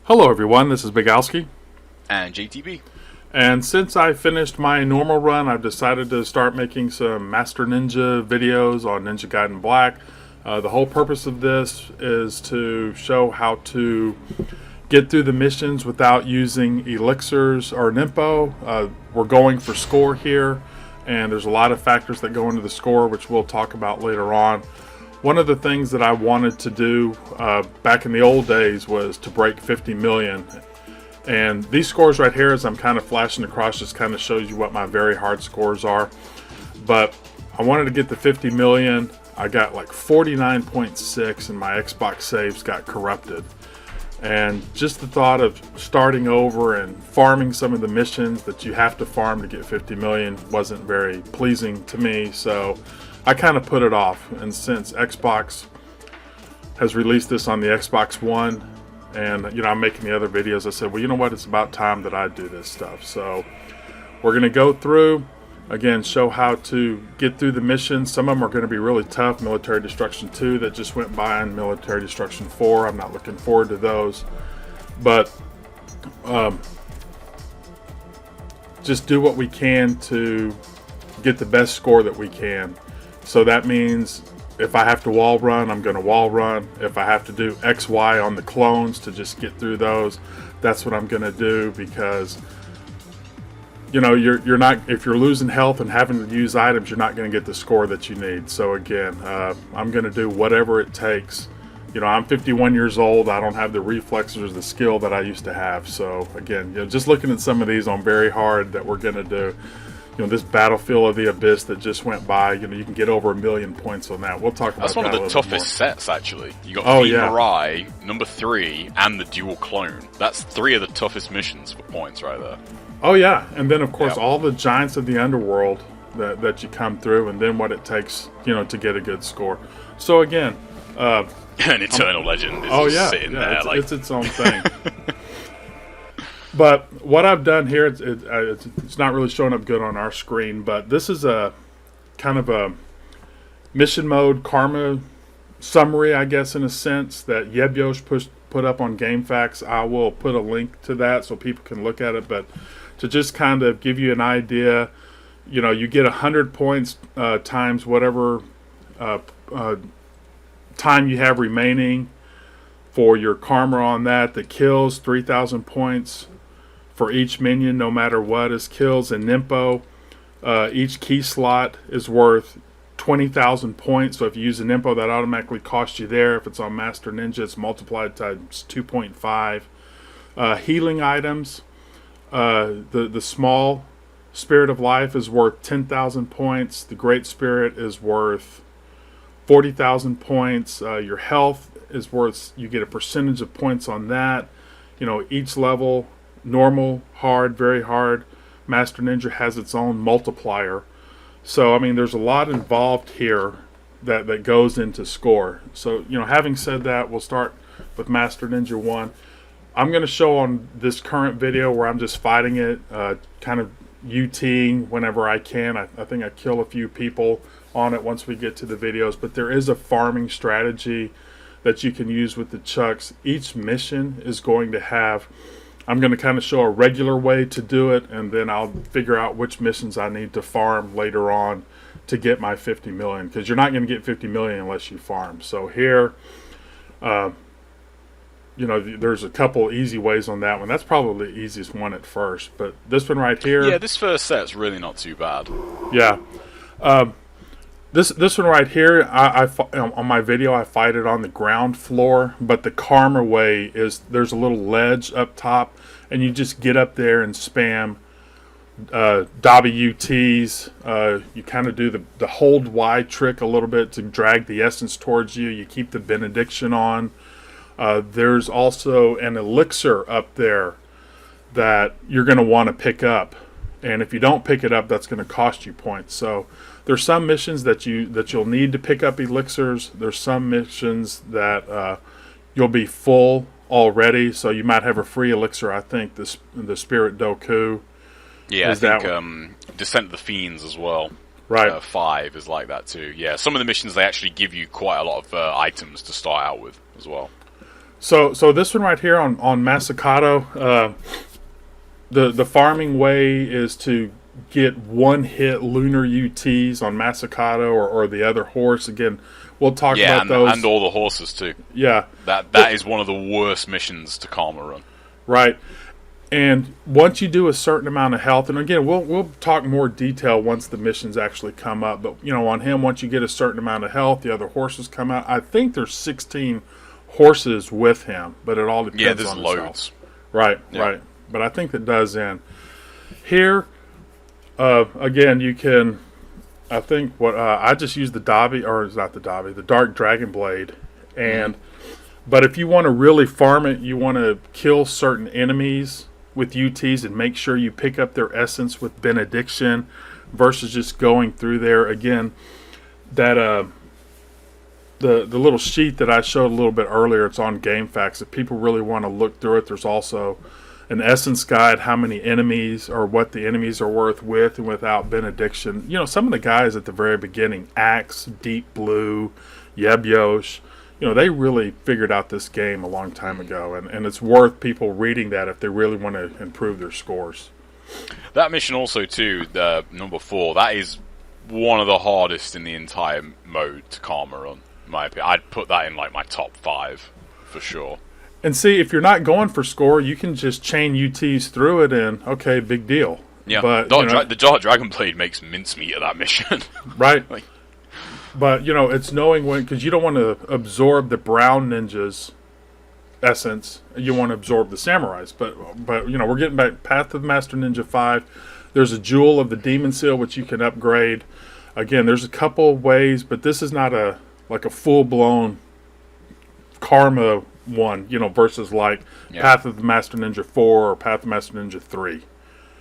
Hello everyone, this is xBIGALSKIx. And JTB. And since I finished my normal run, I've decided to start making some Master Ninja videos on Ninja Gaiden Black. The whole purpose of this is to show how to get through the missions without using elixirs or Nimpo. We're going for score here, and there's a lot of factors that go into the score, which we'll talk about later on. One of the things that I wanted to do back in the old days was to break 50 million. And these scores right here, as I'm kind of flashing across, just kind of shows you what my very hard scores are. But I wanted to get to 50 million. I got like 49.6 and my Xbox saves got corrupted. And just the thought of starting over and farming some of the missions that you have to farm to get 50 million wasn't very pleasing to me. So I kind of put it off. And since Xbox has released this on the Xbox One, and I'm making the other videos, I said, well, you know what, it's about time that I do this stuff. So we're going to go through, again, show how to get through the missions. Some of them are going to be really tough. Military Destruction 2 that just went by, and Military Destruction 4. I'm not looking forward to those. But just do what we can to get the best score that we can. So that means if I have to wall run, I'm going to wall run. If I have to do XY on the clones to just get through those, that's what I'm going to do, because you're not, if you're losing health and having to use items, you're not going to get the score that you need. So again, I'm going to do whatever it takes. I'm 51 years old. I don't have the reflexes or the skill that I used to have. So again, just looking at some of these on very hard that we're going to do. This Battlefield of the Abyss that just went by, you can get over 1 million points on that. We'll talk about that. That's one of the toughest sets, actually. You got Mirai, number 3, and the dual clone. That's 3 of the toughest missions for points right there. Oh yeah, and then of course all the giants of the Underworld that you come through, and then what it takes, to get a good score. So again, an Eternal Legend is sitting there. It's its own thing. But what I've done here, it's not really showing up good on our screen, but this is a kind of a mission mode karma summary, I guess, in a sense, that Yebyosh put up on Gamefaqs. I will put a link to that so people can look at it, but to just kind of give you an idea, you get 100 points times whatever time you have remaining for your karma on that. The kills, 3,000 points for each minion, no matter what, is kills. And Nimpo, each key slot is worth 20,000 points. So if you use a Nimpo, that automatically costs you there. If it's on Master Ninja, it's multiplied times 2.5. Healing items, the small Spirit of Life is worth 10,000 points. The Great Spirit is worth 40,000 points. Your health is worth, you get a percentage of points on that. Each level, normal, hard, very hard, Master Ninja has its own multiplier. So I mean, there's a lot involved here that goes into score. So having said that, we'll start with Master Ninja 1. I'm going to show on this current video where I'm just fighting it, kind of UTing whenever I can. I think I kill a few people on it once we get to the videos, but there is a farming strategy that you can use with the chucks. Each mission is going to have, I'm going to kind of show a regular way to do it, and then I'll figure out which missions I need to farm later on to get my 50 million, because you're not going to get 50 million unless you farm. So here, there's a couple easy ways on that one. That's probably the easiest one at first, but this one right here, yeah, this first set's really not too bad. Yeah. This one right here, on my video, I fight it on the ground floor, but the karma way is there's a little ledge up top, and you just get up there and spam WTs. You kind of do the hold Y trick a little bit to drag the essence towards you. You keep the benediction on. There's also an elixir up there that you're going to want to pick up, and if you don't pick it up, that's going to cost you points. So there's some missions that you'll need to pick up elixirs. There's some missions that you'll be full already, so you might have a free elixir. I think the Spirit Doku. Yeah, I think Descent of the Fiends as well. Right. 5 is like that too. Yeah, some of the missions, they actually give you quite a lot of items to start out with as well. So this one right here on Masakato, the farming way is to get one hit lunar UTs on Masakato or the other horse. Again, we'll talk about those. And all the horses too. Yeah. That is one of the worst missions to Karma Run. Right. And once you do a certain amount of health, and again, we'll talk more detail once the missions actually come up. But on him, once you get a certain amount of health, the other horses come out. I think there's 16 horses with him, but it all depends. Yeah, there's on loads. Right. But I think that does end here. Again, you can. I think what I just used the Dobby, or it's not the Dobby, the Dark Dragon Blade, and but if you want to really farm it, you want to kill certain enemies with UTs and make sure you pick up their essence with Benediction, versus just going through there again. That the little sheet that I showed a little bit earlier, it's on Gamefaqs. If people really want to look through it, there's also an essence guide, how many enemies or what the enemies are worth with and without Benediction. Some of the guys at the very beginning, Axe, Deep Blue, Yebyosh, they really figured out this game a long time ago, and it's worth people reading that if they really want to improve their scores. That mission also too, number 4, that is one of the hardest in the entire mode to Karma Run, in my opinion. I'd put that in like my top 5 for sure. And see, if you're not going for score, you can just chain UTs through it, and okay, big deal. Yeah, but the Dark Dragon Blade makes mincemeat of that mission. Right. But it's knowing when, because you don't want to absorb the brown ninja's essence. You want to absorb the samurais. But we're getting back. Path of Master Ninja 5. There's a Jewel of the Demon Seal which you can upgrade. Again, there's a couple of ways, but this is not a full blown Karma one, versus Path of the Master Ninja 4 or Path of Master Ninja 3.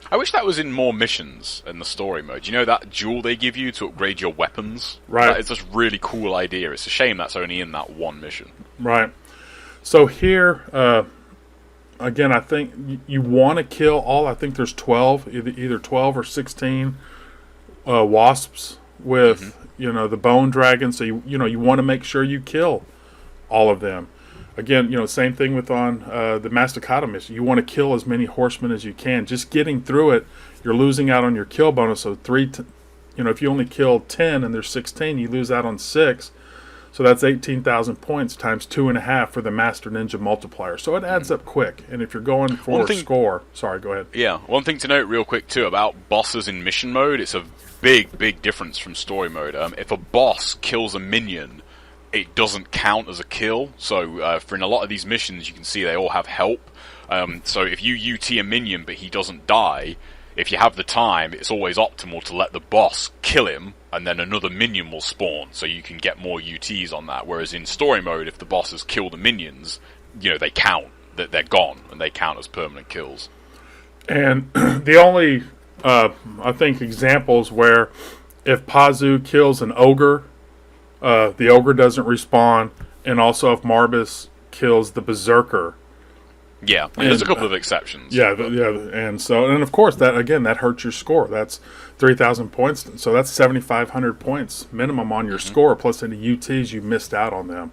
I wish that was in more missions in the story mode. That jewel they give you to upgrade your weapons? Right. That is just a really cool idea. It's a shame that's only in that one mission. Right. So here, again, I think you want to kill all, I think there's 12, either 12 or 16 wasps with, the bone dragon. So, you want to make sure you kill all of them. Again, same thing with on the Mastakata mission. You want to kill as many horsemen as you can. Just getting through it, you're losing out on your kill bonus. So if you only kill 10 and there's 16, you lose out on 6. So that's 18,000 points times 2.5 for the Master Ninja multiplier. So it adds up quick. And if you're going for score, sorry, go ahead. Yeah, one thing to note real quick too about bosses in mission mode. It's a big difference from story mode. If a boss kills a minion, it doesn't count as a kill. So for in a lot of these missions, you can see they all have help. So if you UT a minion but he doesn't die, if you have the time, it's always optimal to let the boss kill him, and then another minion will spawn, so you can get more UTs on that. Whereas in story mode, if the boss has killed the minions, they count, that they're gone, and they count as permanent kills. And the only, I think, examples where if Pazu kills an ogre, the ogre doesn't respawn, and also if Marbus kills the berserker. Yeah, there's a couple of exceptions. Yeah, and of course that hurts your score. That's 3,000 points, so that's 7,500 points minimum on your score, plus any UTs you missed out on them.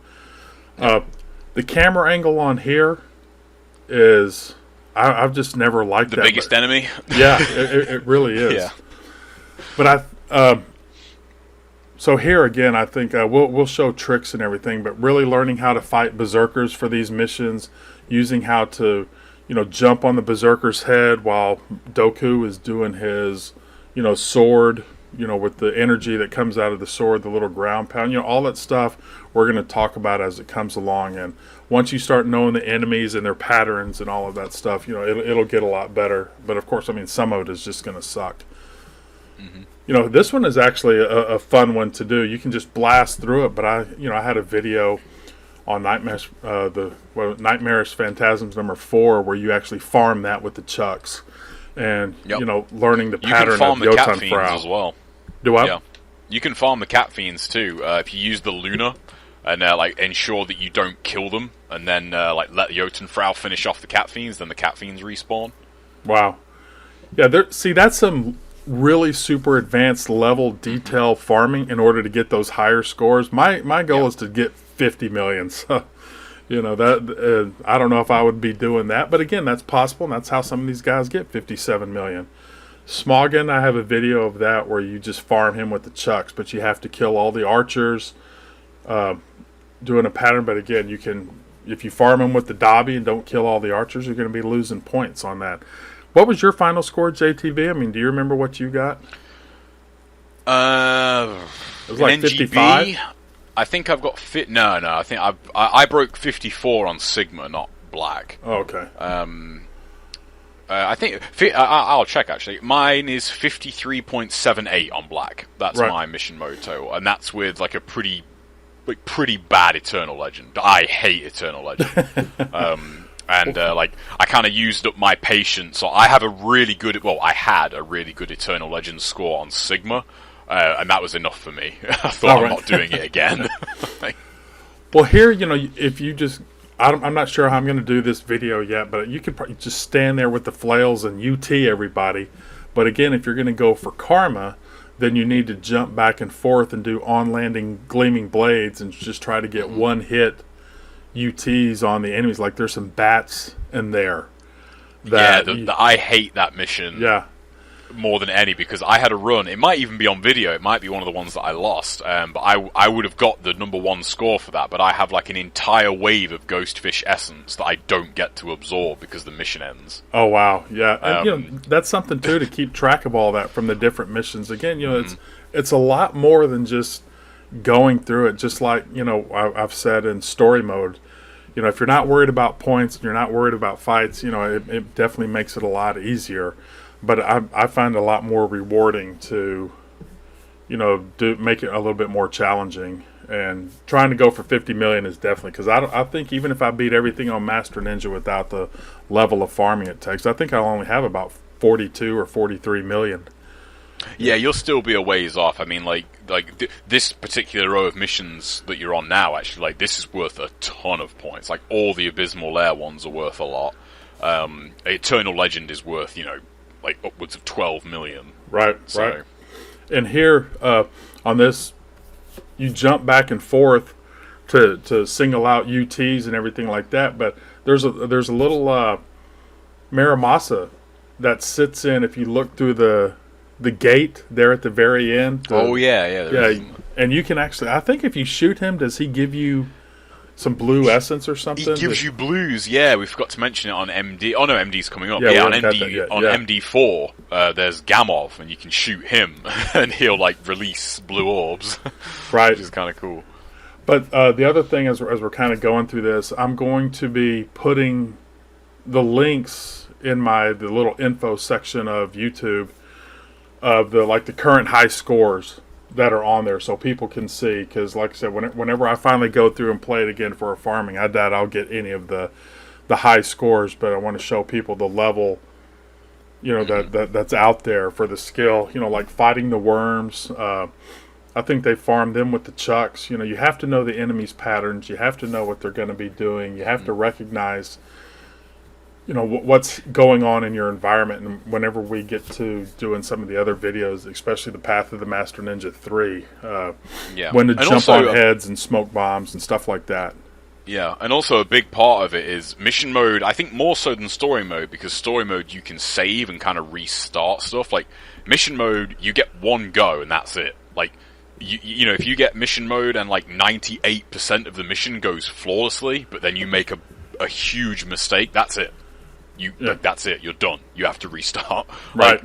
The camera angle on here is I've just never liked the biggest enemy. Yeah, it really is. Yeah, but so here again, I think we'll show tricks and everything, but really learning how to fight berserkers for these missions, using how to, jump on the berserker's head while Doku is doing his, sword, with the energy that comes out of the sword, the little ground pound, all that stuff we're going to talk about as it comes along. And once you start knowing the enemies and their patterns and all of that stuff, it'll get a lot better. But of course, some of it is just going to suck. This one is actually a fun one to do. You can just blast through it, but I had a video on Nightmarish Phantasms number 4 where you actually farm that with the chucks, and learning the pattern of the cat Jotun fiends Frau as well. Do I? Yeah, you can farm the cat fiends too if you use the Luna and ensure that you don't kill them, and then let the Jotun Frau finish off the cat fiends. Then the cat fiends respawn. Wow. Yeah, that's some really super advanced level detail farming in order to get those higher scores. My goal is to get 50 million. So, You know, that I don't know if I would be doing that, but again, that's possible, and that's how some of these guys get 57 million. Smoggin, I have a video of that where you just farm him with the chucks, but you have to kill all the archers, doing a pattern. But again, you can, if you farm him with the Dobby and don't kill all the archers, you're going to be losing points on that. What was your final score, JTV? I mean, do you remember what you got? It was like 55. I think I've got no. I think I broke 54 on Sigma, not Black. Oh, okay. I think I'll check actually. Mine is 53.78 on Black. That's right. My mission mode total, and that's with like a pretty bad Eternal Legend. I hate Eternal Legend. I kind of used up my patience. So I have I had a really good Eternal Legend score on Sigma. And that was enough for me. I thought I'm not doing it again. Well, here, if you just... I'm not sure how I'm going to do this video yet, but you could probably just stand there with the flails and UT everybody. But again, if you're going to go for Karma, then you need to jump back and forth and do on-landing Gleaming Blades and just try to get one-hit UTs on the enemies. Like, there's some bats in there. I hate that mission. Yeah. More than any, because I had a run. It might even be on video. It might be one of the ones that I lost. But I would have got the #1 score for that. But I have like an entire wave of Ghostfish Essence that I don't get to absorb because the mission ends. Oh wow, yeah. And, that's something too to keep track of all that from the different missions. Again, it's a lot more than just going through it. Just like I've said in story mode. If you're not worried about points and you're not worried about fights, it definitely makes it a lot easier. But I find it a lot more rewarding to, make it a little bit more challenging. And trying to go for 50 million is definitely, because I think even if I beat everything on Master Ninja without the level of farming it takes, I think I'll only have about 42 or 43 million. Yeah, you'll still be a ways off. I mean, this particular row of missions that you're on now, actually, this is worth a ton of points. Like, all the Abysmal Lair ones are worth a lot. Eternal Legend is worth, upwards of 12 million. Right. And here, on this, you jump back and forth to single out UTs and everything like that, but there's a little Maramasa that sits in, if you look through the gate there at the very end. And you can actually, I think if you shoot him, does he give you some blue essence or something? He gives you blues, yeah. We forgot to mention it on MD. Oh no, MD's coming up. Yeah, on MD4, there's Gamov, and you can shoot him, and he'll release blue orbs. Right, which is kind of cool. But the other thing, as we're kind of going through this, I'm going to be putting the links in the little info section of YouTube of the current high scores that are on there, so people can see. Because, like I said, whenever I finally go through and play it again for a farming, I doubt I'll get any of the high scores. But I want to show people the level, that's out there for the skill. Like fighting the worms. I think they farm them with the chucks. You have to know the enemy's patterns. You have to know what they're going to be doing. You have to recognize, what's going on in your environment. And whenever we get to doing some of the other videos, especially the Path of the Master Ninja 3, when to jump on heads and smoke bombs and stuff like that. Yeah, and also a big part of it is mission mode, I think more so than story mode, because story mode you can save and kind of restart stuff. Like, mission mode, you get one go and that's it. Like, if you get mission mode and 98% of the mission goes flawlessly, but then you make a huge mistake, that's it. That's it. You're done. You have to restart. Right.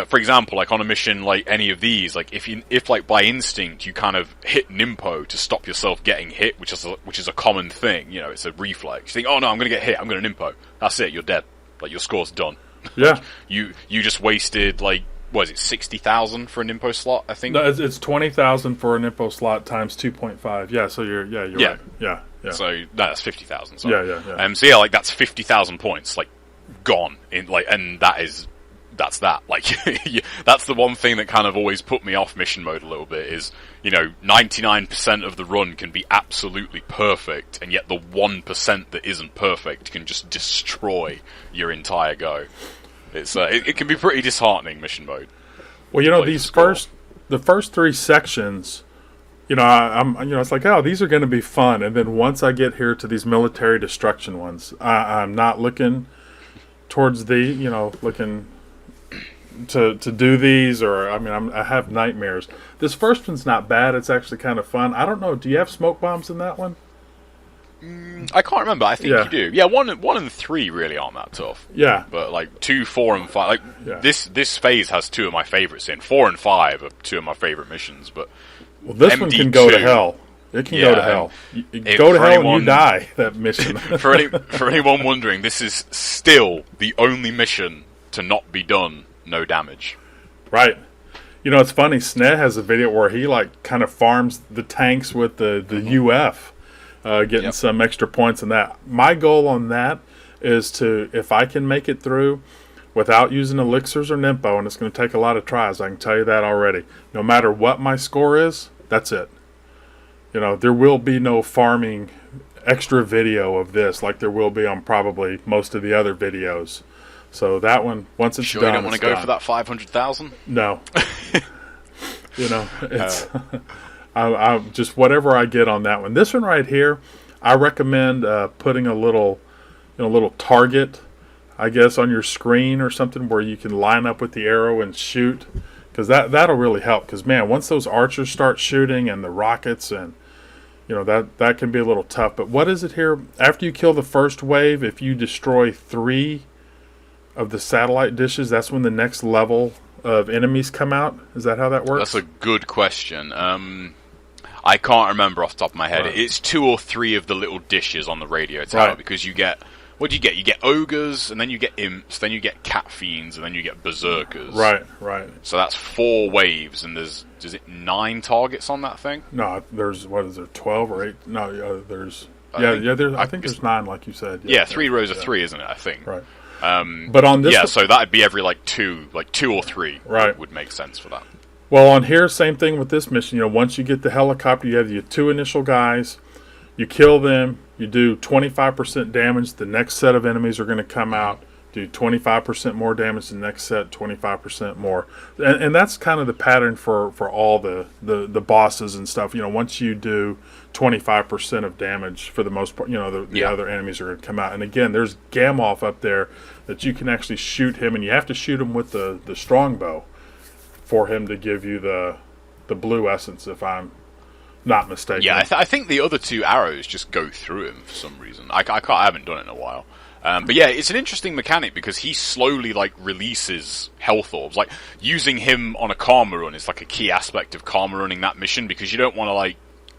For example, on a mission like any of these, if by instinct you kind of hit Nimpo to stop yourself getting hit, which is a common thing. It's a reflex. You think, oh no, I'm going to get hit. I'm going to Nimpo. That's it. You're dead. Your score's done. Yeah. You just wasted what is it, 60,000 for a Nimpo slot? I think. No, it's 20,000 for a Nimpo slot times 2.5. Yeah. So you're right. Yeah. Yeah. So that's 50,000. So. Yeah. So that's 50,000 points, gone in, and that's that. That's the one thing that kind of always put me off mission mode a little bit is, 99% of the run can be absolutely perfect, and yet the 1% that isn't perfect can just destroy your entire go. It's it can be pretty disheartening, mission mode. Well, the first 3 sections it's like, oh, these are going to be fun. And then once I get here to these military destruction ones, I'm not looking towards looking to do these, or I have nightmares. This first one's not bad. It's actually kind of fun. I don't know. Do you have smoke bombs in that one? I can't remember. I think you do. Yeah, one and 3 really aren't that tough. Yeah, but like 2, 4, and 5. This phase has 2 of my favorites in. 4 and 5 are 2 of my favorite missions. But this MD2, one can go to hell. It can go to hell. You go to hell and you die. That mission. for anyone wondering, this is still the only mission to not be done. No damage. Right. It's funny. Sned has a video where he kind of farms the tanks with the UF. Getting some extra points in that. My goal on that is to, if I can make it through without using elixirs or Nimpo, and it's going to take a lot of tries, I can tell you that already. No matter what my score is, that's it. There will be no farming extra video of this like there will be on probably most of the other videos. So that one, once it's done, you don't want to go for that 500,000? No. It's... I just whatever I get on that one. This one right here, I recommend putting a little target, I guess, on your screen or something where you can line up with the arrow and shoot, because that'll really help. Because man, once those archers start shooting and the rockets, and that can be a little tough. But what is it here? After you kill the first wave, if you destroy 3 of the satellite dishes, that's when the next level of enemies come out. Is that how that works? That's a good question. I can't remember off the top of my head. Right. It's 2 or 3 of the little dishes on the radio tower, because you get... What do you get? You get ogres, and then you get imps, then you get cat fiends, and then you get berserkers. Right. So that's 4 waves, and is it 9 targets on that thing? No, there's, 12 or 8? No, there's... I think there's 9, like you said. Yeah, 3 rows of 3, isn't it, I think? Right. But on this... so that'd be every, 2 or 3 would make sense for that. Well, on here, same thing with this mission. Once you get the helicopter, you have your 2 initial guys. You kill them. You do 25% damage. The next set of enemies are going to come out. Do 25% more damage. The next set, 25% more. And that's kind of the pattern for all the bosses and stuff. Once you do 25% of damage, for the most part, the other enemies are going to come out. And again, there's Gamoth up there that you can actually shoot him. And you have to shoot him with the strongbow for him to give you the blue essence, if I'm not mistaken. Yeah, I think the other 2 arrows just go through him for some reason. I haven't done it in a while. But yeah, it's an interesting mechanic because he slowly releases health orbs. Using him on a karma run is a key aspect of karma running that mission, because you don't want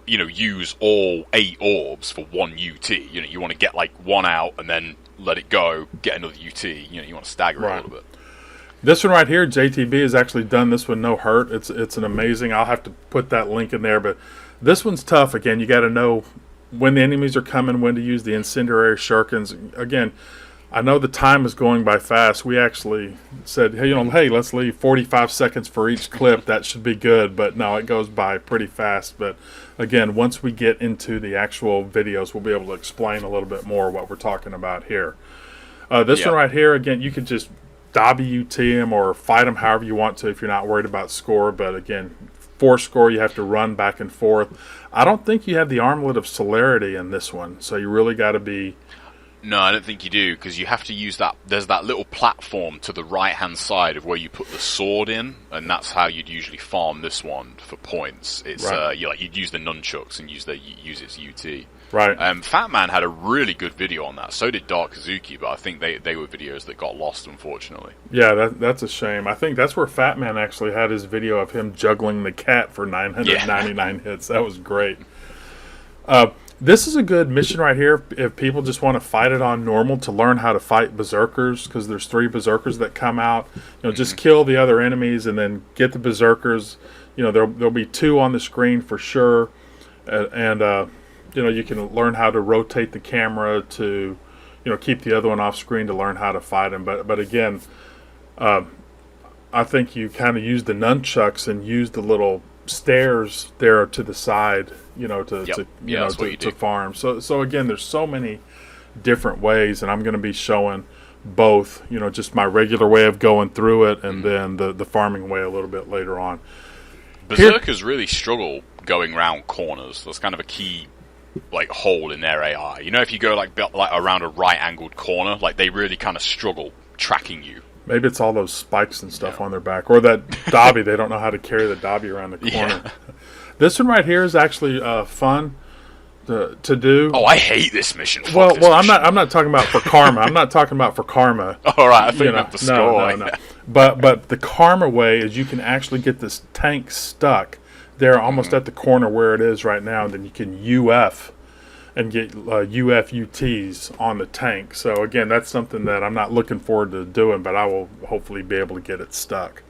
to use all 8 orbs for 1 UT. You want to get 1 out and then let it go, get another UT. You want to stagger it a little bit. This one right here, JTB has actually done this one no hurt. It's an amazing. I'll have to put that link in there, but this one's tough. Again, you got to know when the enemies are coming, when to use the incendiary shurikens. Again, I know the time is going by fast. We actually said, hey, let's leave 45 seconds for each clip. That should be good, but no, it goes by pretty fast. But again, once we get into the actual videos, we'll be able to explain a little bit more what we're talking about here. This one right here, again, you could just WT him or fight him however you want to if you're not worried about score. But again, for score, you have to run back and forth. I don't think you have the armlet of celerity in this one, so you really got to be... No, I don't think you do, because you have to use that... There's that little platform to the right-hand side of where you put the sword in, and that's how you'd usually farm this one for points. It's you'd use the nunchucks and use its UT. Right. Fat Man had a really good video on that. So did Dark Kazuki, but I think they were videos that got lost, unfortunately. Yeah, that's a shame. I think that's where Fat Man actually had his video of him juggling the cat for 999 hits. That was great. This is a good mission right here if people just want to fight it on normal to learn how to fight berserkers, because there's 3 berserkers that come out. Just kill the other enemies and then get the berserkers. There'll be 2 on the screen for sure, and you can learn how to rotate the camera to, keep the other one off screen to learn how to fight him. But again, I think you kind of use the nunchucks and use the little stairs there to the side, to farm. So again, there's so many different ways, and I'm going to be showing both, just my regular way of going through it, and then the farming way a little bit later on. Berserkers really struggle going round corners. That's kind of a key like hole in their AI. You know, if you go like around a right-angled corner, like they really kind of struggle tracking you. Maybe it's all those spikes and stuff on their back, or that dobby. They don't know how to carry the dobby around the corner. Yeah. This one right here is actually fun to do. Oh, I hate this mission. Well, I'm not talking about for karma. I'm not talking about for karma. All right, I think that's the score. No. But the karma way is you can actually get this tank stuck there almost at the corner where it is right now, and then you can UF and get UFUTs on the tank. So again, that's something that I'm not looking forward to doing, but I will hopefully be able to get it stuck.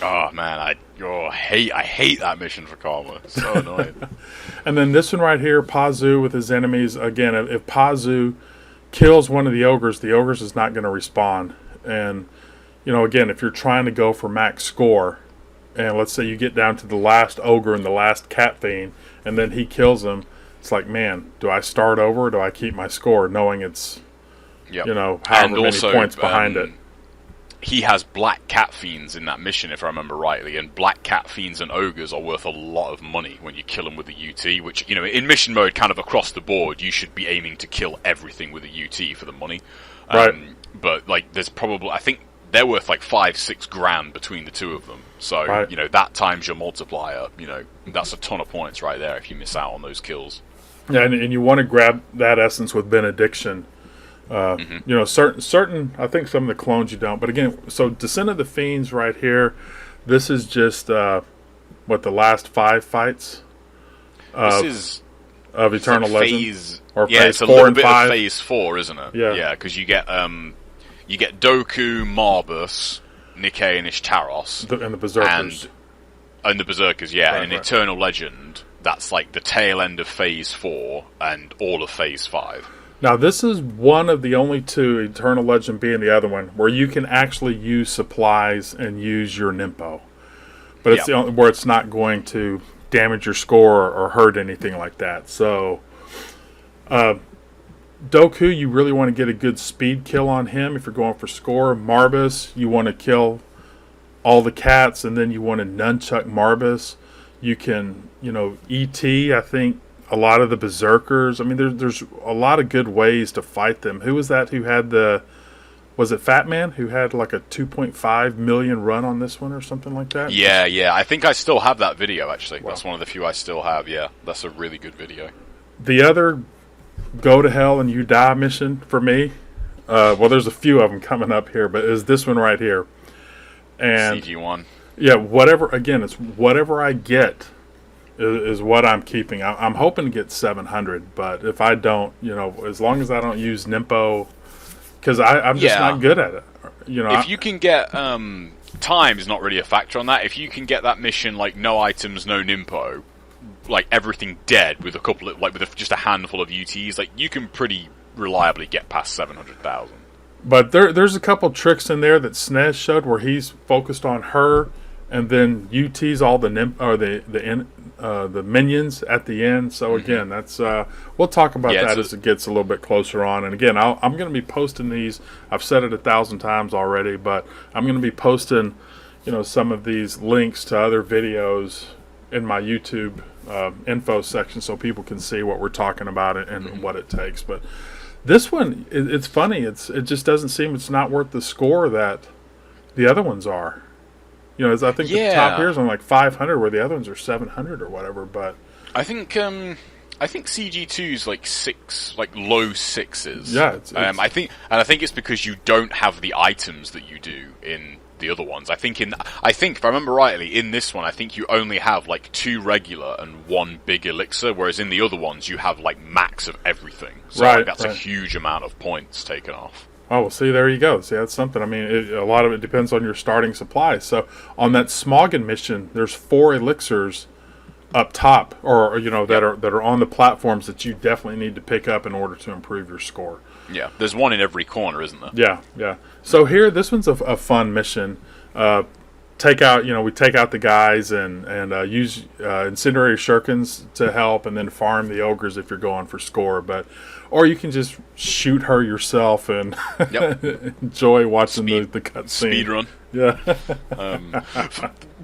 Oh man, I hate that mission for karma. It's so annoying. And then this one right here, Pazu with his enemies. Again, if Pazu kills one of the ogres is not going to respawn. And again, if you're trying to go for max score, and let's say you get down to the last ogre and the last cat fiend, and then he kills him, it's like, man, do I start over or do I keep my score, knowing it's however many points behind it. He has black cat fiends in that mission, if I remember rightly, and black cat fiends and ogres are worth a lot of money when you kill them with a UT, which, in mission mode, kind of across the board, you should be aiming to kill everything with a UT for the money. Right. But, there's probably, I think they're worth like $5-6 between the two of them. So, right. That times your multiplier, that's a ton of points right there if you miss out on those kills. Yeah, and you want to grab that essence with Benediction. Certain. I think some of the clones you don't, but again, so Descent of the Fiends right here. This is just the last 5 fights. This is of Eternal Legend, or phase 4 and 5. Phase 4, isn't it? Yeah, because you get Doku, Marbus, Nikkei, and Ishtaros, and the Berserkers, and the Berserkers. Yeah, and Eternal Legend. That's like the tail end of Phase 4 and all of Phase 5. Now, this is one of the only 2, Eternal Legend being the other one, where you can actually use supplies and use your Nimpo. But it's the only where it's not going to damage your score or hurt anything like that. So, Doku, you really want to get a good speed kill on him if you're going for score. Marbus, you want to kill all the cats, and then you want to nunchuck Marbus. You can, E.T., I think, a lot of the Berserkers. I mean, there's a lot of good ways to fight them. Who was that who had was it Fat Man, who had like a 2.5 million run on this one or something like that? Yeah. I think I still have that video, actually. Wow. That's one of the few I still have, yeah. That's a really good video. The other Go to Hell and You Die mission for me, there's a few of them coming up here, but is this one right here. And CG1. Yeah, it's whatever I get is what I'm keeping. I'm hoping to get 700, but if I don't, as long as I don't use Nimpo, because I'm just not good at it. If you can get, time is not really a factor on that. If you can get that mission, like, no items, no Nimpo, like, everything dead with a couple of, with just a handful of UTs, like, you can pretty reliably get past 700,000. But there's a couple tricks in there that Snez showed where he's focused on her, and then UT's all the minions at the end. So again, that's we'll talk about that as it gets a little bit closer on. And again, I'm going to be posting these. I've said it 1,000 times already, but I'm going to be posting, some of these links to other videos in my YouTube info section so people can see what we're talking about and what it takes. But this one, it's funny. It just doesn't seem it's not worth the score that the other ones are. I think the top here is on like 500, where the other ones are 700 or whatever. But I think CG2 is like 6, like low 6s. Yeah, I think it's because you don't have the items that you do in the other ones. I think if I remember rightly, in this one, I think you only have like 2 regular and 1 big elixir, whereas in the other ones you have like max of everything. So that's a huge amount of points taken off. Oh, well, see, there you go. See, that's something. I mean, a lot of it depends on your starting supplies. So on that Smoggin mission, there's 4 elixirs up top, or that are on the platforms that you definitely need to pick up in order to improve your score. Yeah, there's one in every corner, isn't there? Yeah. So here, this one's a fun mission. We take out the guys and use incendiary shurikens to help, and then farm the ogres if you're going for score. Or you can just shoot her yourself and enjoy watching the cutscene. Speed run. Yeah.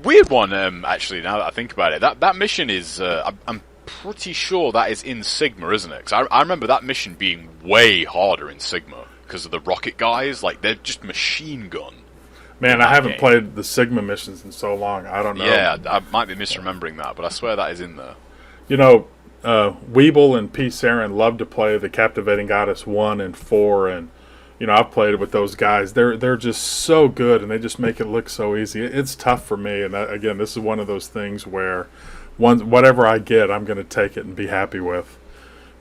weird one, actually, now that I think about it. That mission is, I'm pretty sure that is in Sigma, isn't it? 'Cause I remember that mission being way harder in Sigma, because of the rocket guys. Like, they're just machine gun. Man, I haven't played the Sigma missions in so long. I don't know. Yeah, I might be misremembering that, but I swear that is in there. You know, Weeble and P. Saren love to play the Captivating Goddess 1 and 4, and, you know, I've played it with those guys. They're just so good, and they just make it look so easy. It's tough for me, and again, this is one of those things where whatever I get, I'm going to take it and be happy with.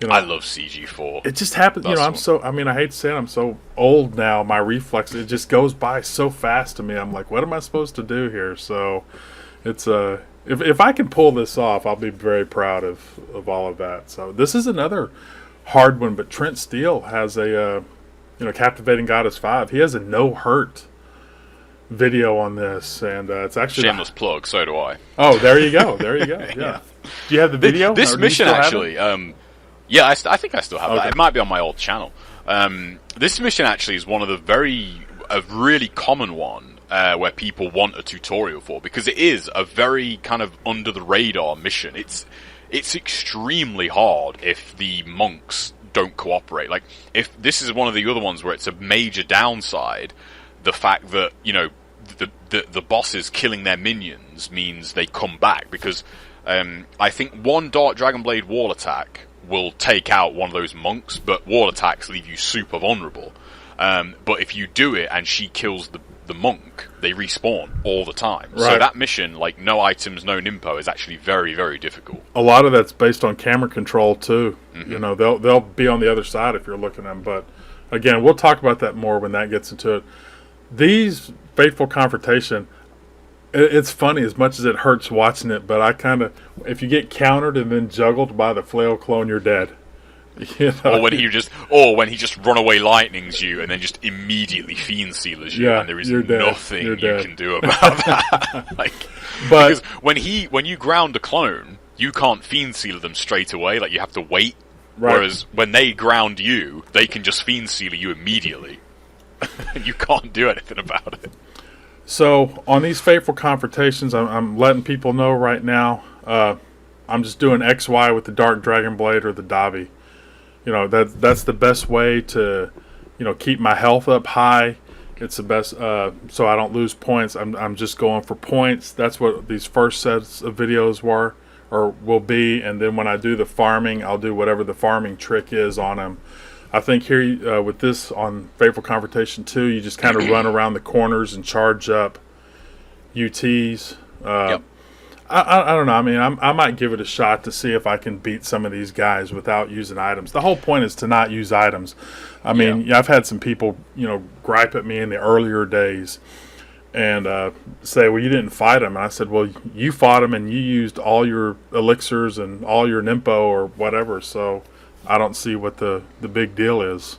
You know, I love CG4. It just happens, you know, I hate to say it, I'm so old now, my reflex, it just goes by so fast to me. I'm like, what am I supposed to do here? So, it's, if I can pull this off, I'll be very proud of all of that. So, this is another hard one, but Trent Steele has a, Captivating Goddess 5. He has a no-hurt video on this, and it's actually... Shameless plug, so do I. Oh, there you go, yeah. Do you have the video? This mission, actually... yeah, I think I still have that. It might be on my old channel. This mission actually is one of a really common one where people want a tutorial for, because it is a very kind of under the radar mission. It's extremely hard if the monks don't cooperate. Like, if this is one of the other ones where it's a major downside, the fact that, you know, the bosses killing their minions means they come back, because I think one Dark Dragonblade wall attack will take out one of those monks, but wall attacks leave you super vulnerable. But if you do it and she kills the monk, they respawn all the time. Right. So that mission, like, no items, no nimpo, is actually very, very difficult. A lot of that's based on camera control too. Mm-hmm. You know, they'll be on the other side if you're looking at them. But again, we'll talk about that more when that gets into it. These Fateful Confrontation, it's funny as much as it hurts watching it, but I kind of, if you get countered and then juggled by the flail clone, you're dead. You know? Or when he just runaway lightnings you and then just immediately fiend sealers you, and there is nothing you can do about that. Because when you ground a clone, you can't fiend seal them straight away. Like, you have to wait. Right. Whereas when they ground you, they can just fiend seal you immediately. You can't do anything about it. So, on these Fateful Confrontations, I'm letting people know right now, I'm just doing XY with the Dark Dragonblade or the Dabi. You know, that's the best way to, you know, keep my health up high. It's the best, so I don't lose points. I'm just going for points. That's what these first sets of videos were, or will be, and then when I do the farming, I'll do whatever the farming trick is on them. I think here with this on Fateful Confrontation 2, you just kind of run around the corners and charge up UTs. Yep. I don't know. I mean, I might give it a shot to see if I can beat some of these guys without using items. The whole point is to not use items. I mean, I've had some people, you know, gripe at me in the earlier days and say, well, you didn't fight them. And I said, well, you fought them and you used all your elixirs and all your nimpo or whatever, so I don't see what the big deal is.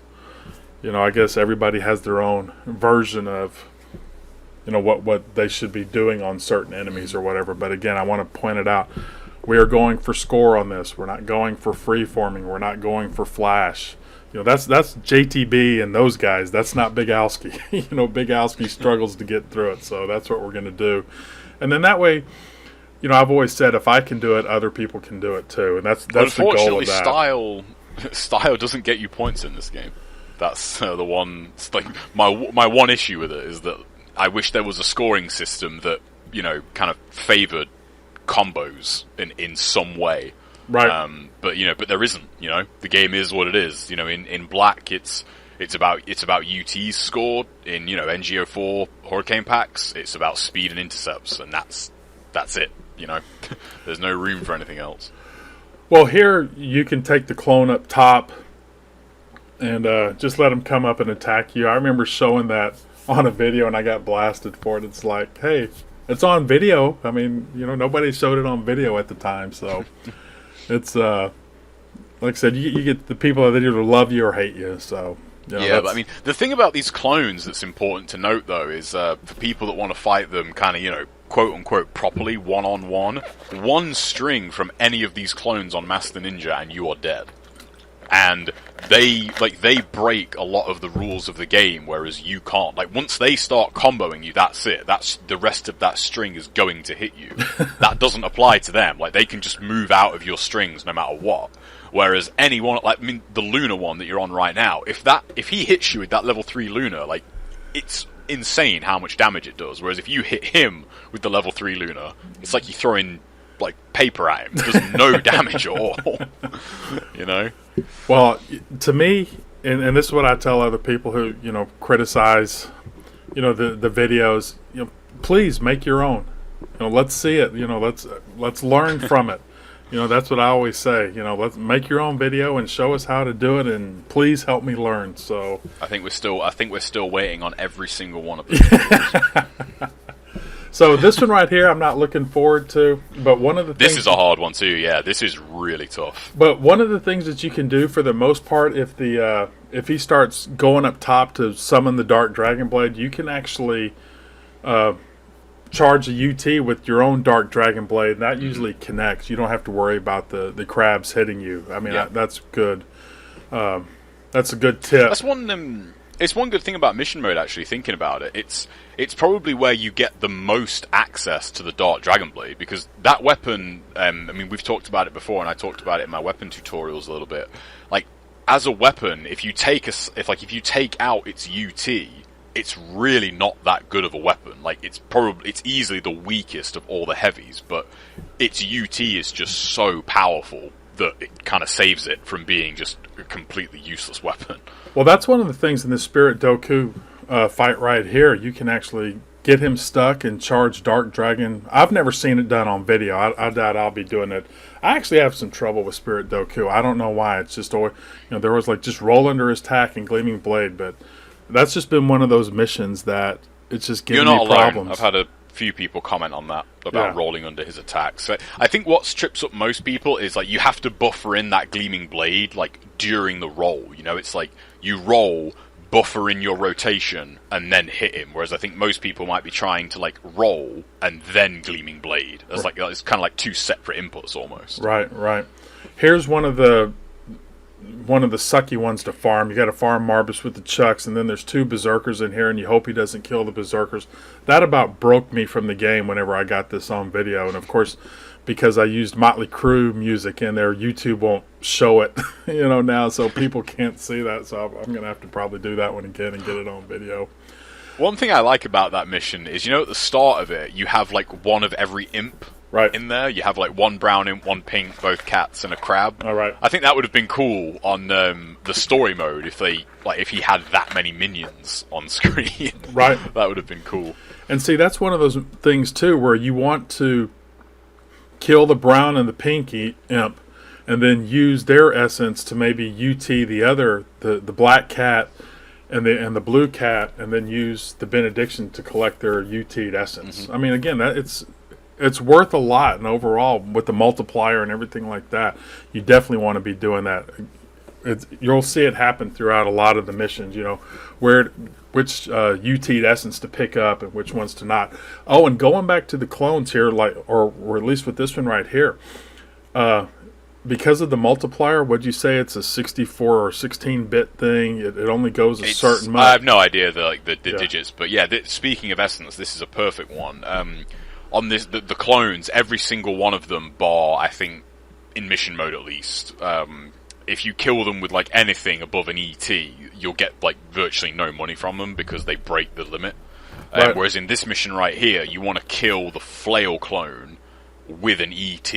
You know, I guess everybody has their own version of, you know, what they should be doing on certain enemies or whatever. But again, I want to point it out. We are going for score on this. We're not going for free-forming. We're not going for flash. You know, that's JTB and those guys. That's not XBIGALSKIx. You know, XBIGALSKIx struggles to get through it. So that's what we're going to do. And then that way, you know, I've always said if I can do it, other people can do it too. And that's the goal of that. Style doesn't get you points in this game. That's the one. Like my one issue with it is that I wish there was a scoring system that, you know, kind of favored combos in some way. Right. But there isn't. You know, the game is what it is. You know, in Black, it's about UTs scored. In, you know, NGO4 Hurricane packs, it's about speed and intercepts, and that's it. You know, there's no room for anything else. Well, here you can take the clone up top and just let him come up and attack you. I remember showing that on a video and I got blasted for it. It's like, hey, it's on video. I mean, you know, nobody showed it on video at the time, so it's like I said, you get the people that either love you or hate you. So you know, yeah, but I mean, the thing about these clones that's important to note though is for people that want to fight them, kind of, you know, quote unquote properly, one-on-one, one string from any of these clones on Master Ninja and you are dead. and they break a lot of the rules of the game, whereas you can't. Like, once they start comboing you, that's it. That's the rest of that string is going to hit you. That doesn't apply to them. Like, they can just move out of your strings no matter what. Whereas anyone, like, I mean, the Luna one that you're on right now, if he hits you with that level 3 Luna, like, it's insane how much damage it does. Whereas if you hit him with the level 3 Luna, it's like you throw in like paper at him. It does no damage at all. You know? Well, to me, and this is what I tell other people who, you know, criticize, you know, the videos, you know, please make your own. You know, let's see it. You know, let's learn from it. You know, that's what I always say. You know, let's make your own video and show us how to do it, and please help me learn. So I think we're still waiting on every single one of them. So this one right here, I'm not looking forward to. But one of the this is a hard one too. Yeah, this is really tough. But one of the things that you can do for the most part, if he starts going up top to summon the Dark Dragon Blade, you can actually charge a UT with your own Dark Dragon Blade, and that usually connects. You don't have to worry about the crabs hitting you. I mean, that's good. That's a good tip. That's one. It's one good thing about mission mode. Actually, thinking about it, it's probably where you get the most access to the Dark Dragon Blade, because that weapon. I mean, we've talked about it before, and I talked about it in my weapon tutorials a little bit. Like, as a weapon, if you take out its UT, it's really not that good of a weapon. Like, it's easily the weakest of all the heavies, but its UT is just so powerful that it kind of saves it from being just a completely useless weapon. Well, that's one of the things in the Spirit Doku fight right here. You can actually get him stuck and charge Dark Dragon. I've never seen it done on video. I doubt I'll be doing it. I actually have some trouble with Spirit Doku. I don't know why. It's just, you know, there was like just roll under his tack and Gleaming Blade, but that's just been one of those missions that it's just giving me problems. You're not alone. I've had a few people comment on that about rolling under his attacks. So I think what trips up most people is, like, you have to buffer in that Gleaming Blade like during the roll. You know, it's like you roll, buffer in your rotation, and then hit him. Whereas I think most people might be trying to like roll and then Gleaming Blade. It's like it's kind of like two separate inputs almost. Right. Here's one of the sucky ones to farm. You got to farm Marbus with the Chucks, and then there's two Berserkers in here, and you hope he doesn't kill the Berserkers. That about broke me from the game whenever I got this on video. And of course, because I used Motley Crue music in there, YouTube won't show it, you know, now, so people can't see that. So I'm going to have to probably do that one again and get it on video. One thing I like about that mission is, you know, at the start of it, you have like one of every imp. Right. In there, you have like one brown imp, one pink, both cats, and a crab. All right. I think that would have been cool on the story mode if he had that many minions on screen. Right. That would have been cool. And see, that's one of those things too, where you want to kill the brown and the pink imp, and then use their essence to maybe UT the black cat and the blue cat, and then use the benediction to collect their UT'd essence. I mean, again, it's worth a lot, and overall, with the multiplier and everything like that, you definitely want to be doing that. You'll see it happen throughout a lot of the missions, you know, which UT'd essence to pick up and which ones to not. Oh, and going back to the clones here, or at least with this one right here, because of the multiplier, would you say it's a 64 or 16-bit thing? It only goes a certain much. I have no idea the digits, but yeah, speaking of essence, this is a perfect one. On this, the clones, every single one of them, bar, I think, in mission mode at least, if you kill them with like anything above an ET, you'll get like virtually no money from them because they break the limit. Right. Whereas in this mission right here, you want to kill the flail clone with an ET,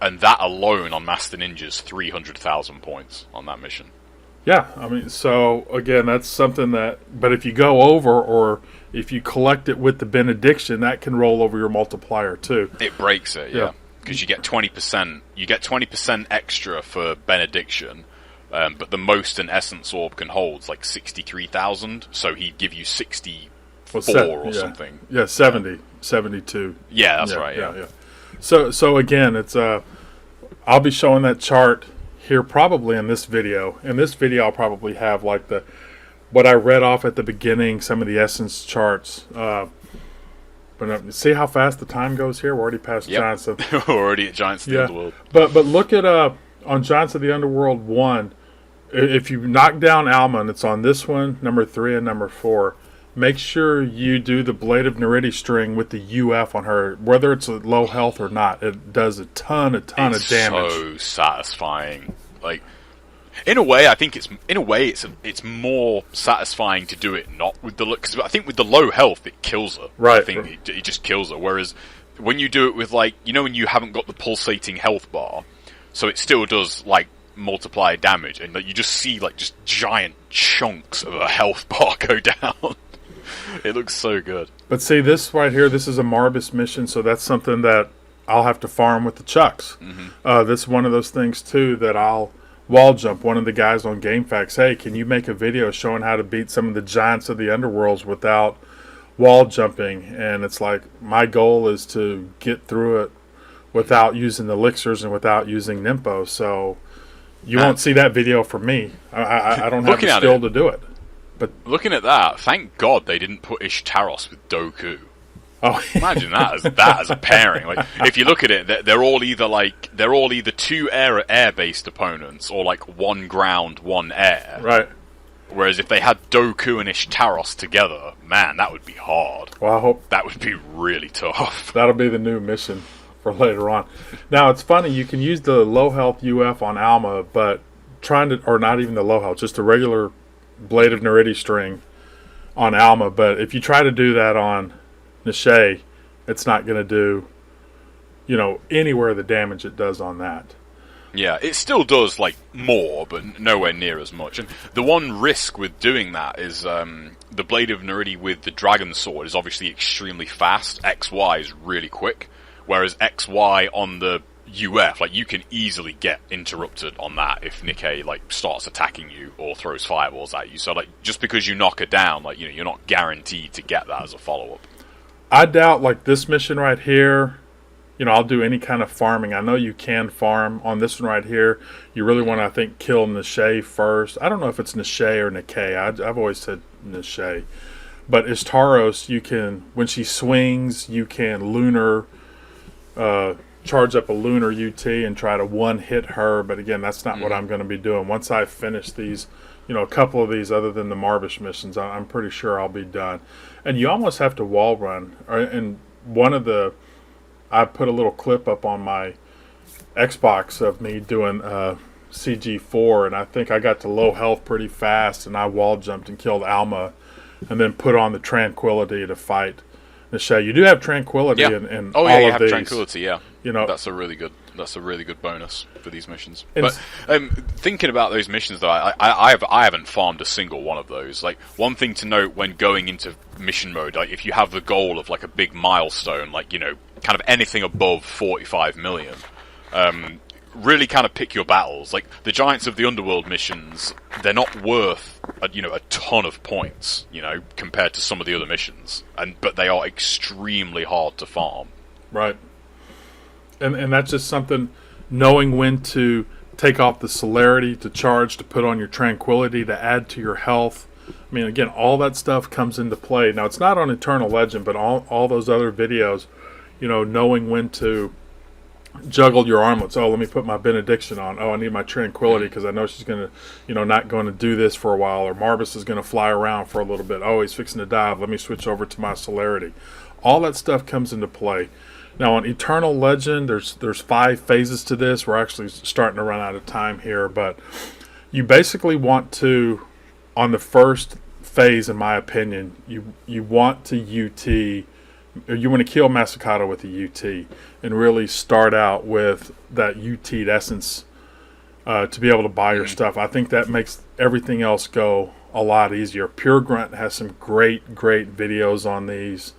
and that alone on Master Ninja's 300,000 points on that mission. Yeah, I mean, so again, that's something that, but if you go over, or if you collect it with the benediction, that can roll over your multiplier too. It breaks it, yeah. Because you get 20%. You get 20% extra for benediction, but the most an essence orb can hold is like 63,000. So he'd give you 64 or something. Yeah, 70, 72. Yeah, that's right. Yeah. So again, it's I'll be showing that chart here probably in this video. In this video, I'll probably have like what I read off at the beginning, some of the essence charts. But see how fast the time goes here? We're already past Giants of... We're already at Giants of the Underworld. But look at on Giants of the Underworld 1, if you knock down Alma, and it's on this one, number 3 and number 4, make sure you do the Blade of Neridi string with the UF on her, whether it's a low health or not. It does a ton of damage. It's so satisfying. Like, in a way, I think it's more satisfying to do it not with the look, because I think with the low health it kills her. Right. I think it just kills her. Whereas when you do it with, like, you know, when you haven't got the pulsating health bar, so it still does like multiply damage, and like, you just see like just giant chunks of a health bar go down. It looks so good. But see, this right here, this is a Marbus mission, so that's something that I'll have to farm with the Chucks. This is one of those things too that I'll wall jump. One of the guys on Gamefaqs, hey, can you make a video showing how to beat some of the giants of the Underworlds without wall jumping? And it's like, my goal is to get through it without using the elixirs and without using Nimpo. So you won't see that video from me. I don't have the skill to do it. But looking at that, thank God they didn't put Ishtaros with Doku. Oh, imagine that as a pairing. Like, if you look at it, they're all either 2 air-based opponents or like 1 ground, 1 air. Right. Whereas if they had Doku and Ishtaros together, man, that would be hard. Well, I hope that would be really tough. That'll be the new mission for later on. Now, it's funny, you can use the low health UF on Alma, but or not even the low health, just a regular Blade of Neridi string on Alma. But if you try to do that on Nishay, it's not going to do, anywhere the damage it does on that. Yeah, it still does, like, more, but nowhere near as much. And the one risk with doing that is the Blade of Neridi with the Dragon Sword is obviously extremely fast. XY is really quick, whereas XY on the UF, like, you can easily get interrupted on that if Nikkei, like, starts attacking you or throws fireballs at you. So, like, just because you knock it down, like, you're not guaranteed to get that as a follow-up. I doubt, like, this mission right here, I'll do any kind of farming. I know you can farm on this one right here. You really want to, I think, kill Nishay first. I don't know if it's Nishay or Nikkei. I've always said Nishay. But Ishtaros, you can, when she swings, you can lunar, charge up a lunar UT and try to one-hit her. But again, that's not what I'm going to be doing. Once I finish these, a couple of these other than the Marvish missions, I'm pretty sure I'll be done. And you almost have to wall run. And I put a little clip up on my Xbox of me doing CG4, and I think I got to low health pretty fast, and I wall jumped and killed Alma, and then put on the Tranquility to fight Nishay. You do have Tranquility in all of these. Oh yeah, you have Tranquility. Yeah, that's a really good bonus for these missions. But thinking about those missions, though, I haven't farmed a single one of those. Like, one thing to note when going into mission mode, like, if you have the goal of like a big milestone, like, kind of anything above 45 million, really kind of pick your battles. Like, the Giants of the Underworld missions, they're not worth a ton of points, compared to some of the other missions, but they are extremely hard to farm. Right. And that's just something, knowing when to take off the celerity, to charge, to put on your Tranquility, to add to your health. I mean, again, all that stuff comes into play. Now, it's not on Eternal Legend, but all those other videos, knowing when to juggle your armlets. Oh, let me put my Benediction on. Oh, I need my Tranquility because I know she's going to, not going to do this for a while. Or Marvis is going to fly around for a little bit. Oh, he's fixing to dive. Let me switch over to my celerity. All that stuff comes into play. Now, on Eternal Legend, there's 5 phases to this. We're actually starting to run out of time here, but you basically want to, on the first phase, in my opinion, you want to UT, or you want to kill Masakata with a UT, and really start out with that UT essence to be able to buy your stuff. I think that makes everything else go a lot easier. Pure Grunt has some great videos on these.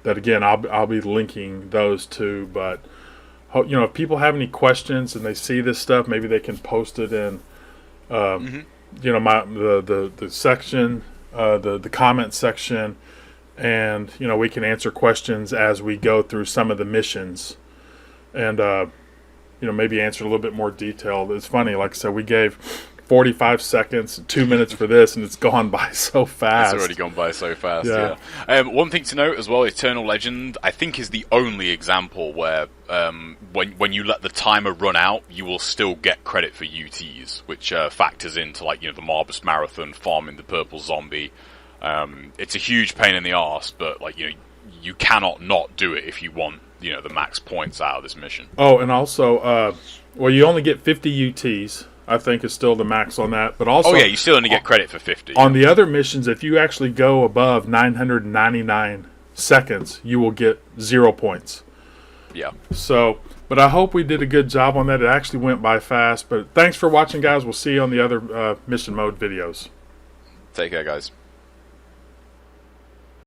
That again, I'll be linking those too. But if people have any questions and they see this stuff, maybe they can post it in the section, the comment section, and we can answer questions as we go through some of the missions, and maybe answer a little bit more detail. It's funny, like I said, we gave 45 seconds, 2 minutes for this, and it's gone by so fast. It's already gone by so fast, Yeah. yeah. One thing to note as well, Eternal Legend, I think, is the only example where when you let the timer run out, you will still get credit for UTs, which factors into, like, you know, the Marbus Marathon, farming the purple zombie. It's a huge pain in the arse, but, like, you know, you cannot not do it if you want, you know, the max points out of this mission. Oh, and also, well, you only get 50 UTs. I think is still the max on that. But also, oh yeah, you still only get credit for 50. On the other missions, if you actually go above 999 seconds, you will get 0 points. Yeah. So, but I hope we did a good job on that. It actually went by fast. But thanks for watching, guys. We'll see you on the other mission mode videos. Take care, guys.